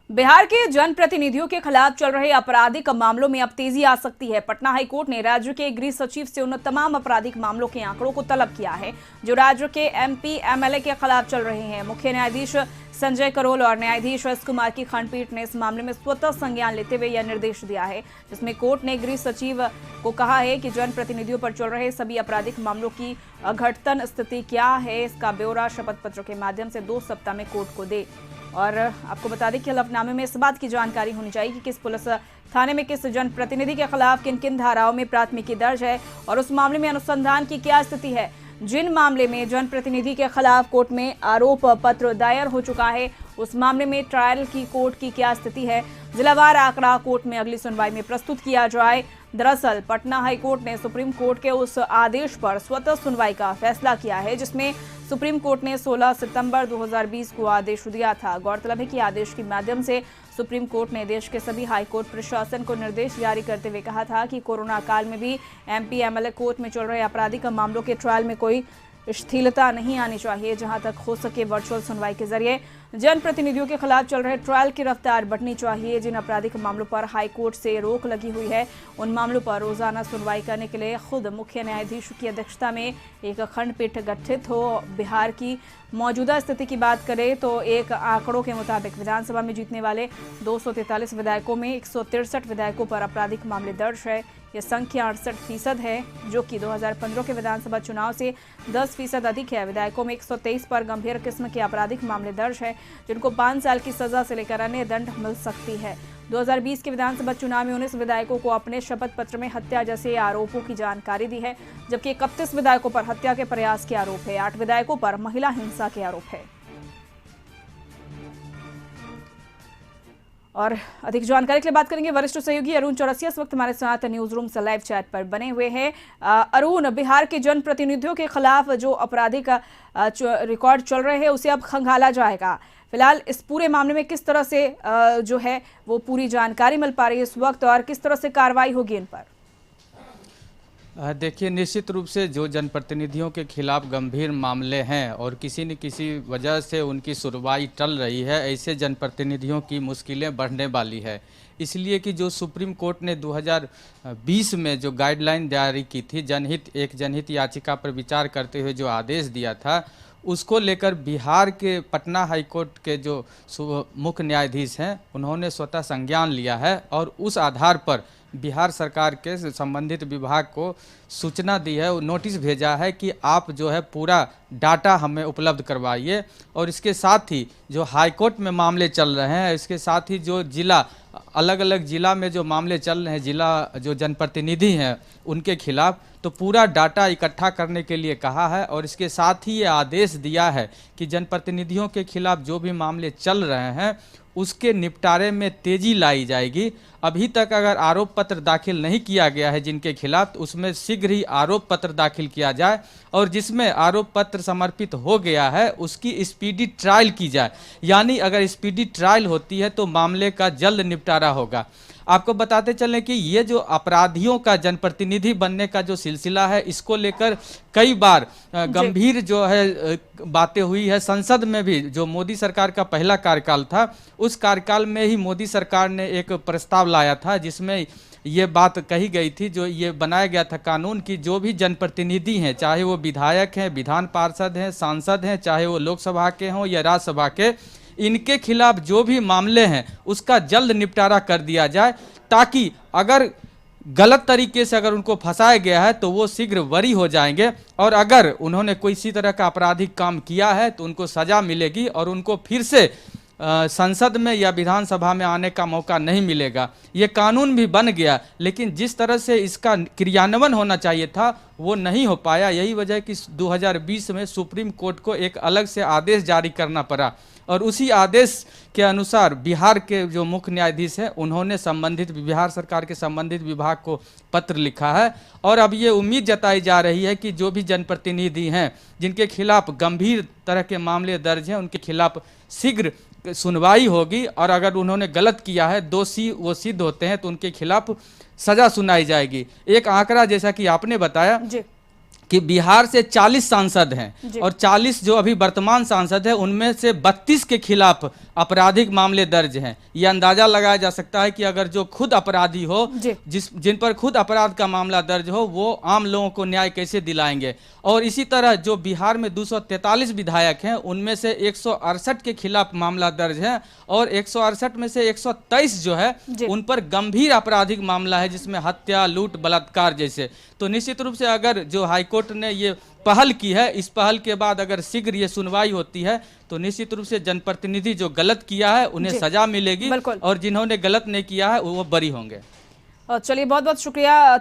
बिहार के जनप्रतिनिधियों के खिलाफ चल रहे आपराधिक मामलों में अब तेजी आ सकती है। पटना हाईकोर्ट ने राज्य के गृह सचिव से उन तमाम आपराधिक मामलों के आंकड़ों को तलब किया है जो राज्य के एमपी एमएलए के खिलाफ चल रहे हैं। मुख्य न्यायाधीश संजय करोल और न्यायाधीश एस कुमार की खंडपीठ ने इस मामले में स्वतः संज्ञान लेते हुए यह निर्देश दिया है, जिसमें कोर्ट ने गृह सचिव को कहा है कि जनप्रतिनिधियों पर चल रहे सभी आपराधिक मामलों की अघटन स्थिति क्या है, इसका ब्यौरा शपथ पत्र के माध्यम से 2 सप्ताह में कोर्ट को दे। और आपको बता दें कि हलफनामे में इस बात की जानकारी होनी चाहिए कि किस पुलिस थाने में किस जनप्रतिनिधि के खिलाफ किन किन धाराओं में प्राथमिकी दर्ज है और उस मामले में अनुसंधान की क्या स्थिति है। जिन मामले में जनप्रतिनिधि के खिलाफ कोर्ट में आरोप पत्र दायर हो चुका है, उस मामले में ट्रायल की कोर्ट की क्या स्थिति है, जिलावार आंकड़ा कोर्ट में अगली सुनवाई में प्रस्तुत किया जाए। दरअसल पटना हाईकोर्ट ने सुप्रीम कोर्ट के उस आदेश पर स्वतः सुनवाई का फैसला किया है जिसमें सुप्रीम कोर्ट ने 16 सितंबर 2020 को आदेश दिया था। गौरतलब है कि आदेश के माध्यम से सुप्रीम कोर्ट ने देश के सभी हाईकोर्ट प्रशासन को निर्देश जारी करते हुए कहा था कि कोरोना काल में भी एमपी एमएलए कोर्ट में चल रहे आपराधिक मामलों के ट्रायल में कोई शिथिलता नहीं आनी चाहिए। जहां तक हो सके वर्चुअल सुनवाई के जरिए जनप्रतिनिधियों के खिलाफ चल रहे ट्रायल की रफ्तार बढ़नी चाहिए। जिन आपराधिक मामलों पर हाईकोर्ट से रोक लगी हुई है, उन मामलों पर रोजाना सुनवाई करने के लिए खुद मुख्य न्यायाधीश की अध्यक्षता में एक खंडपीठ गठित हो। बिहार की मौजूदा स्थिति की बात करें तो एक आंकड़ों के मुताबिक विधानसभा में जीतने वाले 243 विधायकों में 163 विधायकों पर आपराधिक मामले दर्ज है। यह संख्या 68% है, जो कि 2015 के विधानसभा चुनाव से 10% अधिक है। विधायकों में 123 पर गंभीर किस्म के आपराधिक मामले दर्ज है, जिनको 5 साल की सजा से लेकर अन्य दंड मिल सकती है। 2020 के विधानसभा चुनाव में 19 विधायकों को अपने शपथ पत्र में हत्या जैसे आरोपों की जानकारी दी है, जबकि 31 विधायकों पर हत्या के प्रयास के आरोप है। 8 विधायकों पर महिला हिंसा के आरोप है। और अधिक जानकारी के लिए बात करेंगे वरिष्ठ सहयोगी अरुण चौरसिया, इस वक्त हमारे साथ न्यूज रूम से लाइव चैट पर बने हुए हैं। अरुण, बिहार के जनप्रतिनिधियों के खिलाफ जो आपराधिक रिकॉर्ड चल रहे हैं उसे अब खंगाला जाएगा। फिलहाल इस पूरे मामले में किस तरह से जो है वो पूरी जानकारी मिल पा रही है इस वक्त और किस तरह से कार्रवाई होगी इन पर? देखिए, निश्चित रूप से जो जनप्रतिनिधियों के खिलाफ गंभीर मामले हैं और किसी न किसी वजह से उनकी सुनवाई टल रही है, ऐसे जनप्रतिनिधियों की मुश्किलें बढ़ने वाली है। इसलिए कि जो सुप्रीम कोर्ट ने 2020 में जो गाइडलाइन जारी की थी, एक जनहित याचिका पर विचार करते हुए जो आदेश दिया था, उसको लेकर बिहार के पटना हाईकोर्ट के जो मुख्य न्यायाधीश हैं, उन्होंने स्वतः संज्ञान लिया है और उस आधार पर बिहार सरकार के संबंधित विभाग को सूचना दी है, नोटिस भेजा है कि आप जो है पूरा डाटा हमें उपलब्ध करवाइए। और इसके साथ ही जो हाईकोर्ट में मामले चल रहे हैं, इसके साथ ही जो जिला अलग अलग जिला में जो मामले चल रहे हैं, जिला जो जनप्रतिनिधि हैं उनके खिलाफ, तो पूरा डाटा इकट्ठा करने के लिए कहा है। और इसके साथ ही ये आदेश दिया है कि जनप्रतिनिधियों के खिलाफ जो भी मामले चल रहे हैं उसके निपटारे में तेजी लाई जाएगी। अभी तक अगर आरोप पत्र दाखिल नहीं किया गया है जिनके खिलाफ, तो उसमें शीघ्र ही आरोप पत्र दाखिल किया जाए और जिसमें आरोप पत्र समर्पित हो गया है उसकी स्पीडी ट्रायल की जाए। यानी अगर स्पीडी ट्रायल होती है तो मामले का जल्द निपटारा होगा। आपको बताते चलें कि ये जो अपराधियों का जनप्रतिनिधि बनने का जो सिलसिला है, इसको लेकर कई बार गंभीर जो है बातें हुई है। संसद में भी जो मोदी सरकार का पहला कार्यकाल था, उस कार्यकाल में ही मोदी सरकार ने एक प्रस्ताव लाया था जिसमें ये बात कही गई थी, जो ये बनाया गया था कानून की जो भी जनप्रतिनिधि हैं, चाहे वो विधायक हैं, विधान पार्षद हैं, सांसद हैं, चाहे वो लोकसभा के हों या राज्यसभा के, इनके खिलाफ जो भी मामले हैं उसका जल्द निपटारा कर दिया जाए, ताकि अगर गलत तरीके से अगर उनको फंसाया गया है तो वो शीघ्र बरी हो जाएंगे और अगर उन्होंने कोई इसी तरह का आपराधिक काम किया है तो उनको सजा मिलेगी और उनको फिर से संसद में या विधानसभा में आने का मौका नहीं मिलेगा। ये कानून भी बन गया, लेकिन जिस तरह से इसका क्रियान्वयन होना चाहिए था वो नहीं हो पाया। यही वजह है कि 2020 में सुप्रीम कोर्ट को एक अलग से आदेश जारी करना पड़ा और उसी आदेश के अनुसार बिहार के जो मुख्य न्यायाधीश हैं उन्होंने संबंधित बिहार सरकार के संबंधित विभाग को पत्र लिखा है। और अब ये उम्मीद जताई जा रही है कि जो भी जनप्रतिनिधि हैं जिनके खिलाफ गंभीर तरह के मामले दर्ज हैं, उनके खिलाफ शीघ्र सुनवाई होगी और अगर उन्होंने गलत किया है, दोषी वो सिद्ध होते हैं, तो उनके खिलाफ सजा सुनाई जाएगी। एक आंकड़ा जैसा कि आपने बताया कि बिहार से 40 सांसद जी। हैं और 40 जो अभी वर्तमान सांसद हैं उनमें से 32 के खिलाफ आपराधिक मामले दर्ज हैं। ये अंदाजा लगाया जा सकता है कि अगर जो खुद अपराधी हो, जी। जिन पर खुद अपराध का मामला दर्ज हो, वो आम लोगों को न्याय कैसे दिलाएंगे। और इसी तरह जो बिहार में 243 विधायक हैं उनमें से 168 के खिलाफ मामला दर्ज है और 168 में से 123 जो है जी। उन पर गंभीर आपराधिक मामला है, जिसमें हत्या, लूट, बलात्कार जैसे। तो निश्चित रूप से अगर जो हाईकोर्ट ने ये पहल की है, इस पहल के बाद अगर शीघ्र ये सुनवाई होती है तो निश्चित रूप से जनप्रतिनिधि जो गलत किया है उन्हें जी। सजा मिलेगी बिल्कुल। और जिन्होंने गलत नहीं किया है वो बरी होंगे। चलिए, बहुत बहुत शुक्रिया।